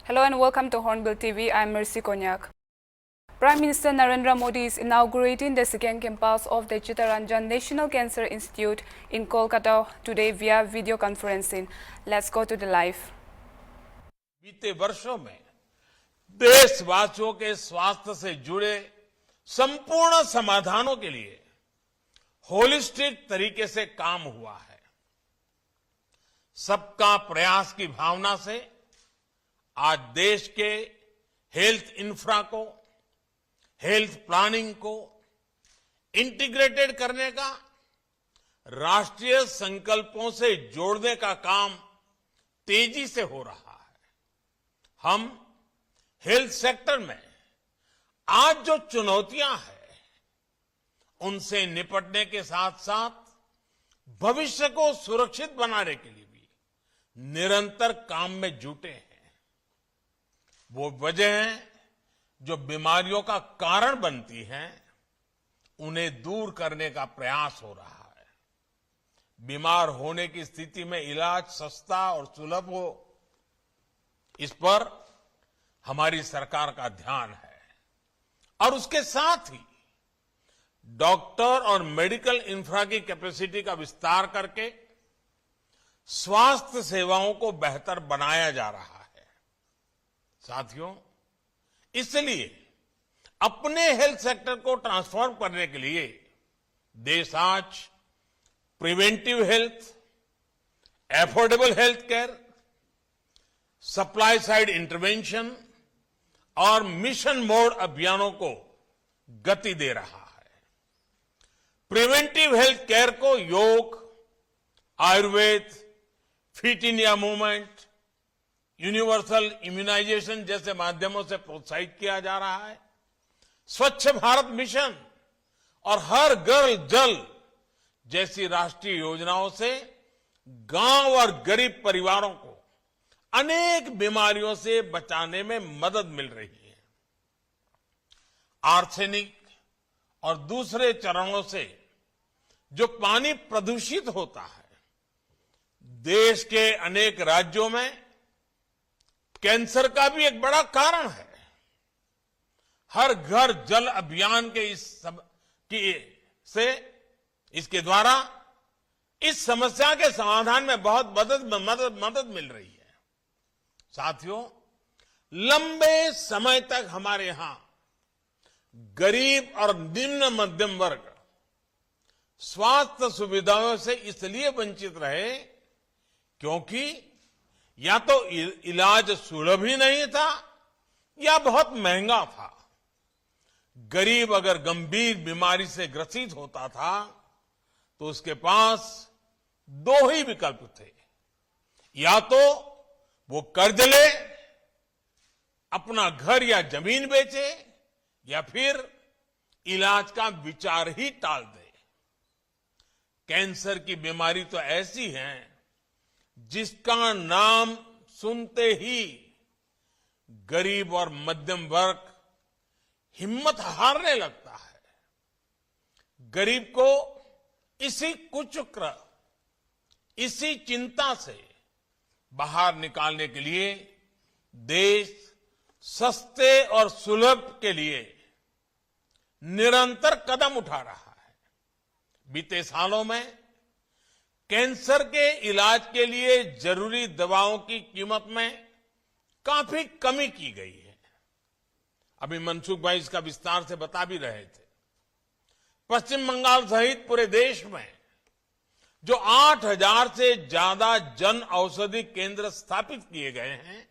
Hello and welcome to Hornbill TV. I'm Mercy Konyak. Prime Minister Narendra Modi is inaugurating the second campus of the Chittaranjan National Cancer Institute in Kolkata today via video conferencing. Let's go to the live. बीते वर्षों में देशवासियों के स्वास्थ्य से जुड़े संपूर्ण समाधानों के लिए होलिस्टिक तरीके से काम हुआ है। सबका प्रयास की भावना से आज देश के हेल्थ इंफ्रा को, हेल्थ प्लानिंग को इंटीग्रेटेड करने का, राष्ट्रीय संकल्पों से जोड़ने का काम तेजी से हो रहा है। हम हेल्थ सेक्टर में आज जो चुनौतियां हैं, उनसे निपटने के साथ साथ भविष्य को सुरक्षित बनाने के लिए भी निरंतर काम में जुटे हैं। वो वजह है जो बीमारियों का कारण बनती हैं, उन्हें दूर करने का प्रयास हो रहा है। बीमार होने की स्थिति में इलाज सस्ता और सुलभ हो, इस पर हमारी सरकार का ध्यान है और उसके साथ ही डॉक्टर और मेडिकल इंफ्रा की कैपेसिटी का विस्तार करके स्वास्थ्य सेवाओं को बेहतर बनाया जा रहा है। साथियों, इसलिए अपने हेल्थ सेक्टर को ट्रांसफॉर्म करने के लिए देश आज preventive health, affordable health care, supply side intervention और मिशन मोड अभियानों को गति दे रहा है। प्रिवेंटिव हेल्थ केयर को yoga, Ayurveda, fit India movement, universal immunisation जैसे माध्यमों से प्रोत्साहित किया जा रहा है। स्वच्छ भारत मिशन और हर घर जल जैसी राष्ट्रीय योजनाओं से गांव और गरीब परिवारों को अनेक बीमारियों से बचाने में मदद मिल रही है। आर्सेनिक और दूसरे चरणों से जो पानी प्रदूषित होता है, देश के अनेक राज्यों में कैंसर का भी एक बड़ा कारण है। हर घर जल अभियान के इसके द्वारा इस समस्या के समाधान में बहुत मदद मिल रही है। साथियों, लंबे समय तक हमारे यहां गरीब और निम्न मध्यम वर्ग स्वास्थ्य सुविधाओं से इसलिए वंचित रहे क्योंकि या तो इलाज सुलभ ही नहीं था या बहुत महंगा था। गरीब अगर गंभीर बीमारी से ग्रसित होता था तो उसके पास दो ही विकल्प थे, या तो वो कर्ज ले, अपना घर या जमीन बेचे, या फिर इलाज का विचार ही टाल दे। कैंसर की बीमारी तो ऐसी है जिसका नाम सुनते ही गरीब और मध्यम वर्ग हिम्मत हारने लगता है। गरीब को इसी कुचक्र, इसी चिंता से बाहर निकालने के लिए देश सस्ते और सुलभ के लिए निरंतर कदम उठा रहा है। बीते सालों में कैंसर के इलाज के लिए जरूरी दवाओं की कीमत में काफी कमी की गई है। अभी मनसुख भाई इसका विस्तार से बता भी रहे थे। पश्चिम बंगाल सहित पूरे देश में जो 8,000 से ज्यादा जन औषधि केंद्र स्थापित किए गए हैं,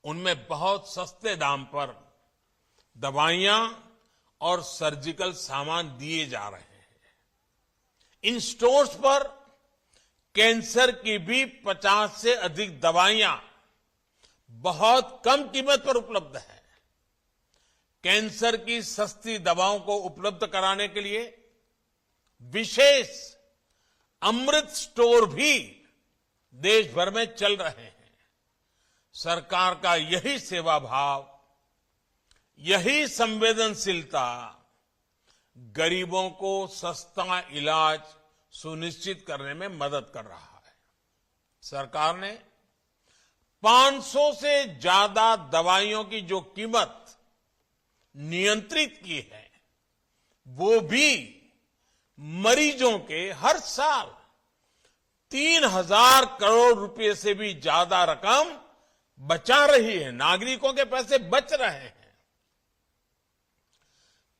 उनमें बहुत सस्ते दाम पर दवाइयां और सर्जिकल सामान दिए जा रहे हैं। इन स्टोर्स पर कैंसर की भी 50 से अधिक दवाइयां बहुत कम कीमत पर उपलब्ध है। कैंसर की सस्ती दवाओं को उपलब्ध कराने के लिए विशेष अमृत स्टोर भी देश भर में चल रहे हैं। सरकार का यही सेवा भाव, यही संवेदनशीलता गरीबों को सस्ता इलाज सुनिश्चित करने में मदद कर रहा है। सरकार ने 500 से ज्यादा दवाइयों की जो कीमत नियंत्रित की है, वो भी मरीजों के हर साल 3,000 करोड़ रुपए से भी ज्यादा रकम बचा रही है। नागरिकों के पैसे बच रहे हैं।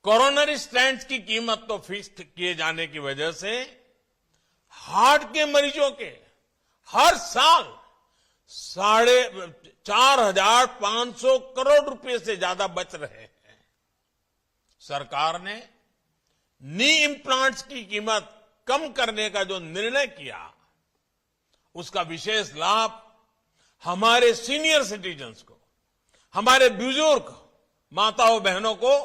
कोरोनरी स्टेंट्स की कीमत तो फिक्स किए जाने की वजह से हार्ट के मरीजों के हर साल 4,500 करोड़ रुपए से ज्यादा बच रहे हैं। सरकार ने नी इम्प्लांट्स की कीमत कम करने का जो निर्णय किया, उसका विशेष लाभ हमारे सीनियर सिटीजन्स को, हमारे बुजुर्ग माताओं बहनों को,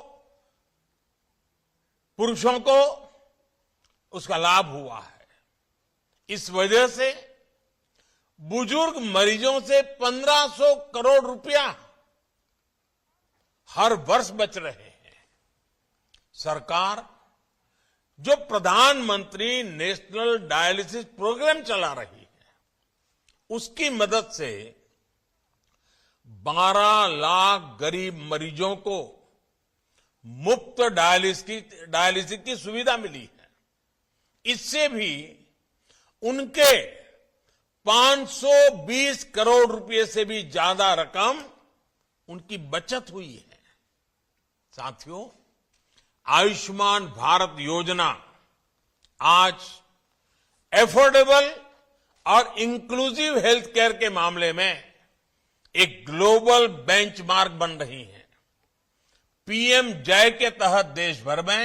पुरुषों को उसका लाभ हुआ है। इस वजह से बुजुर्ग मरीजों से 1,500 करोड़ रुपया हर वर्ष बच रहे हैं। सरकार जो प्रधानमंत्री नेशनल डायलिसिस प्रोग्राम चला रही है, उसकी मदद से 12 लाख गरीब मरीजों को मुफ्त डायलिसिस की सुविधा मिली है। इससे भी उनके 520 करोड़ रुपए से भी ज्यादा रकम उनकी बचत हुई है। साथियों, आयुष्मान भारत योजना आज एफोर्डेबल और इंक्लूसिव हेल्थ केयर के मामले में एक ग्लोबल बेंचमार्क बन रही है। पीएम जय के तहत देश भर में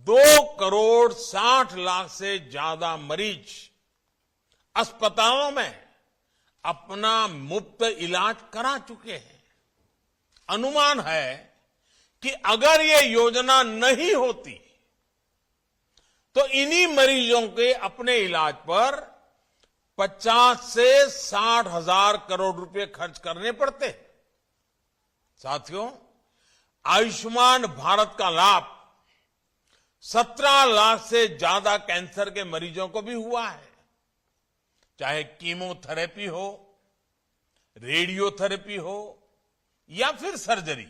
2 करोड़ 60 लाख से ज्यादा मरीज अस्पतालों में अपना मुफ्त इलाज करा चुके हैं। अनुमान है कि अगर ये योजना नहीं होती तो इन्हीं मरीजों के अपने इलाज पर 50 से 60 हजार करोड़ रुपए खर्च करने पड़ते। साथियों, आयुष्मान भारत का लाभ 17 लाख से ज्यादा कैंसर के मरीजों को भी हुआ है। चाहे कीमोथेरेपी हो, रेडियोथेरेपी हो या फिर सर्जरी,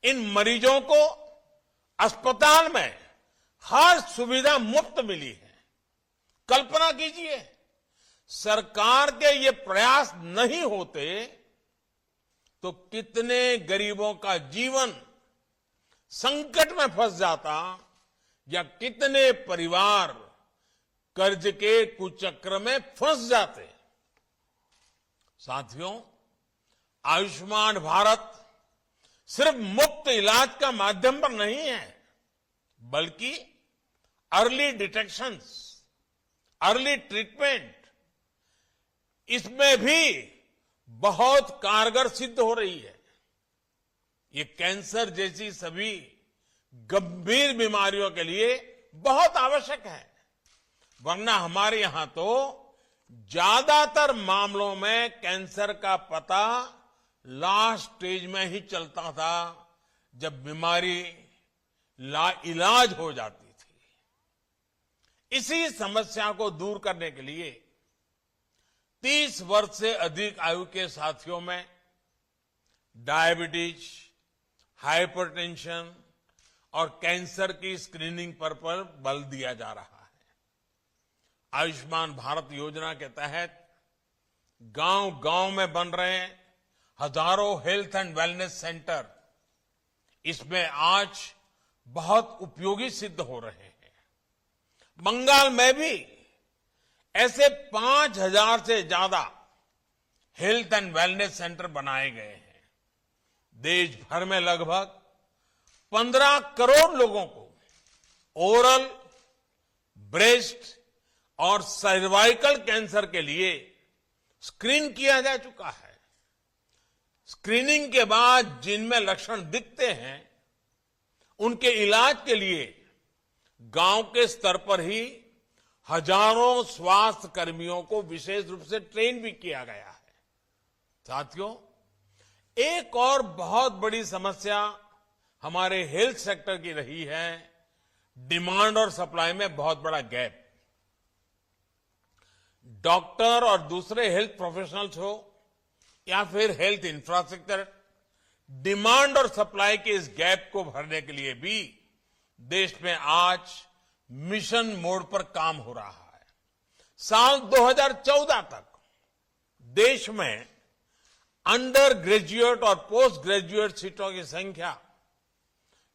इन मरीजों को अस्पताल में हर सुविधा मुफ्त मिली है। कल्पना कीजिए, सरकार के ये प्रयास नहीं होते तो कितने गरीबों का जीवन संकट में फंस जाता या कितने परिवार कर्ज के कुचक्र में फंस जाते। साथियों, आयुष्मान भारत सिर्फ मुफ्त इलाज का माध्यम पर नहीं है, बल्कि अर्ली डिटेक्शन, अर्ली ट्रीटमेंट, इसमें भी बहुत कारगर सिद्ध हो रही है। ये कैंसर जैसी सभी गंभीर बीमारियों के लिए बहुत आवश्यक है, वरना हमारे यहां तो ज्यादातर मामलों में कैंसर का पता लास्ट स्टेज में ही चलता था, जब बीमारी लाइलाज हो जाती थी। इसी समस्या को दूर करने के लिए 30 वर्ष से अधिक आयु के साथियों में डायबिटीज, हाइपरटेंशन और कैंसर की स्क्रीनिंग पर बल दिया जा रहा है। आयुष्मान भारत योजना के तहत गांव-गांव में बन रहे हजारों हेल्थ एंड वेलनेस सेंटर इसमें आज बहुत उपयोगी सिद्ध हो रहे हैं। बंगाल में भी ऐसे 5,000 से ज्यादा हेल्थ एंड वेलनेस सेंटर बनाए गए हैं। देश भर में लगभग 15 करोड़ लोगों को ओरल, ब्रेस्ट और सर्वाइकल कैंसर के लिए स्क्रीन किया जा चुका है। स्क्रीनिंग के बाद जिनमें लक्षण दिखते हैं, उनके इलाज के लिए गांव के स्तर पर ही हजारों स्वास्थ्य कर्मियों को विशेष रूप से ट्रेन भी किया गया है। साथियों, एक और बहुत बड़ी समस्या हमारे हेल्थ सेक्टर की रही है, डिमांड और सप्लाई में बहुत बड़ा गैप। डॉक्टर और दूसरे हेल्थ प्रोफेशनल्स हो या फिर हेल्थ इंफ्रास्ट्रक्चर, डिमांड और सप्लाई के इस गैप को भरने के लिए भी देश में आज मिशन मोड पर काम हो रहा है। साल 2014 तक देश में अंडर ग्रेजुएट और पोस्ट ग्रेजुएट सीटों की संख्या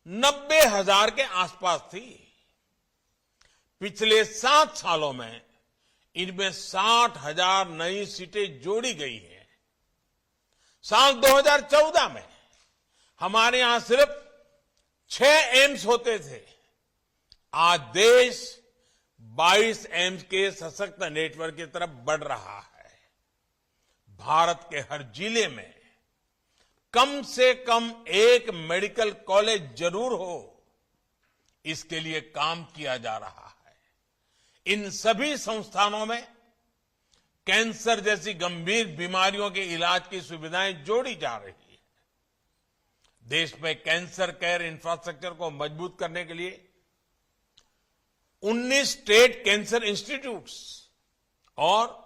90,000 के आसपास थी। पिछले 7 सालों में इनमें 60,000 नई सीटें जोड़ी गई हैं। साल 2014 में हमारे यहां सिर्फ 6 एम्स होते थे। आज देश 22 एम्स के सशक्त नेटवर्क की तरफ बढ़ रहा है। भारत के हर जिले में कम से कम एक मेडिकल कॉलेज जरूर हो, इसके लिए काम किया जा रहा है। इन सभी संस्थानों में कैंसर जैसी गंभीर बीमारियों के इलाज की सुविधाएं जोड़ी जा रही है। देश में कैंसर केयर इंफ्रास्ट्रक्चर को मजबूत करने के लिए 19 स्टेट कैंसर इंस्टीट्यूट्स और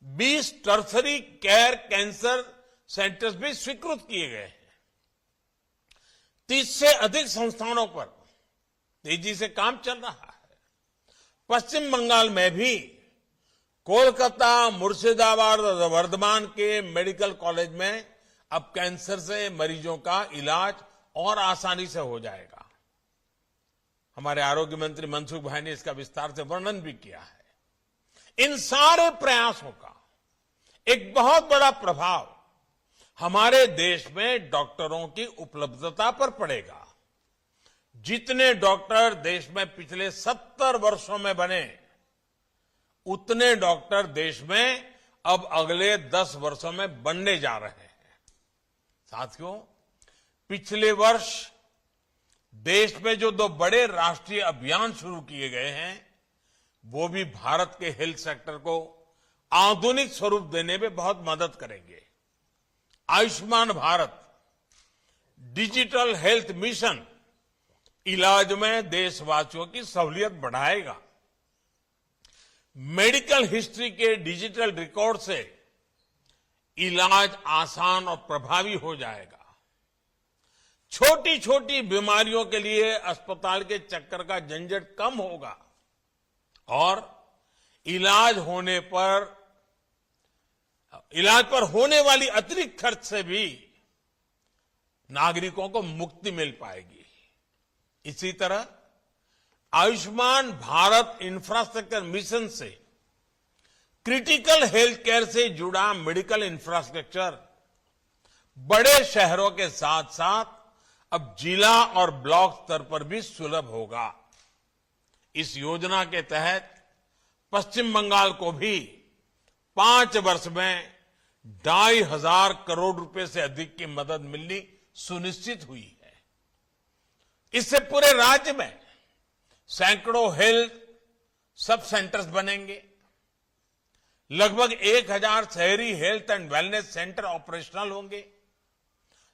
20 टर्सरी केयर कैंसर सेंटर्स भी स्वीकृत किए गए हैं। 30 से अधिक संस्थानों पर तेजी से काम चल रहा है। पश्चिम बंगाल में भी कोलकाता, मुर्शिदाबाद और वर्धमान के मेडिकल कॉलेज में अब कैंसर से मरीजों का इलाज और आसानी से हो जाएगा। हमारे आरोग्य मंत्री मनसुख भाई ने इसका विस्तार से वर्णन भी किया है। इन सारे प्रयासों का एक बहुत बड़ा प्रभाव हमारे देश में डॉक्टरों की उपलब्धता पर पड़ेगा। जितने डॉक्टर देश में पिछले 70 वर्षों में बने, उतने डॉक्टर देश में अब अगले 10 वर्षों में बनने जा रहे हैं। साथियों, पिछले वर्ष देश में जो 2 बड़े राष्ट्रीय अभियान शुरू किए गए हैं, वो भी भारत के हेल्थ सेक्टर को आधुनिक स्वरूप देने में बहुत मदद करेंगे। Ayushman Bharat digital health mission इलाज में देशवासियों की सहूलियत बढ़ाएगा। मेडिकल हिस्ट्री के डिजिटल रिकॉर्ड से इलाज आसान और प्रभावी हो जाएगा। छोटी छोटी बीमारियों के लिए अस्पताल के चक्कर का झंझट कम होगा और इलाज पर होने वाली अतिरिक्त खर्च से भी नागरिकों को मुक्ति मिल पाएगी। इसी तरह आयुष्मान भारत इंफ्रास्ट्रक्चर मिशन से क्रिटिकल हेल्थ केयर से जुड़ा मेडिकल इंफ्रास्ट्रक्चर बड़े शहरों के साथ साथ अब जिला और ब्लॉक स्तर पर भी सुलभ होगा। इस योजना के तहत पश्चिम बंगाल को भी 5 वर्ष में 2,500 करोड़ रुपए से अधिक की मदद मिलनी सुनिश्चित हुई है। इससे पूरे राज्य में सैकड़ों हेल्थ सब सेंटर्स बनेंगे। लगभग 1,000 शहरी health and wellness centre operational होंगे।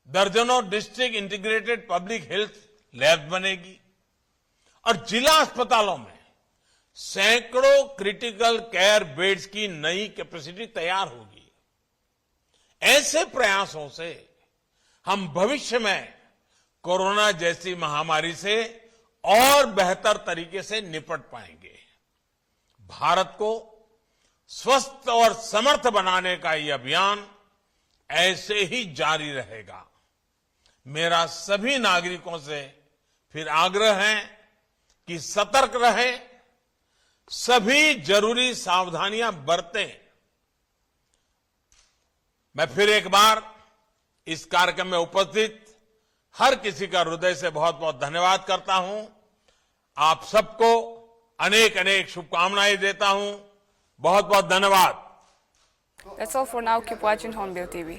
दर्जनों district integrated public health lab बनेगी और जिला अस्पतालों में सैकड़ों क्रिटिकल केयर बेड्स की नई कैपेसिटी तैयार होगी। ऐसे प्रयासों से हम भविष्य में कोरोना जैसी महामारी से और बेहतर तरीके से निपट पाएंगे। भारत को स्वस्थ और समर्थ बनाने का ये अभियान ऐसे ही जारी रहेगा। मेरा सभी नागरिकों से फिर आग्रह है कि सतर्क रहें, सभी जरूरी सावधानियां बरतें। मैं फिर एक बार इस कार्यक्रम में उपस्थित हर किसी का हृदय से बहुत बहुत धन्यवाद करता हूं। आप सबको अनेक अनेक शुभकामनाएं देता हूं। बहुत बहुत धन्यवाद। That's all for now. Keep watching Hornbill TV.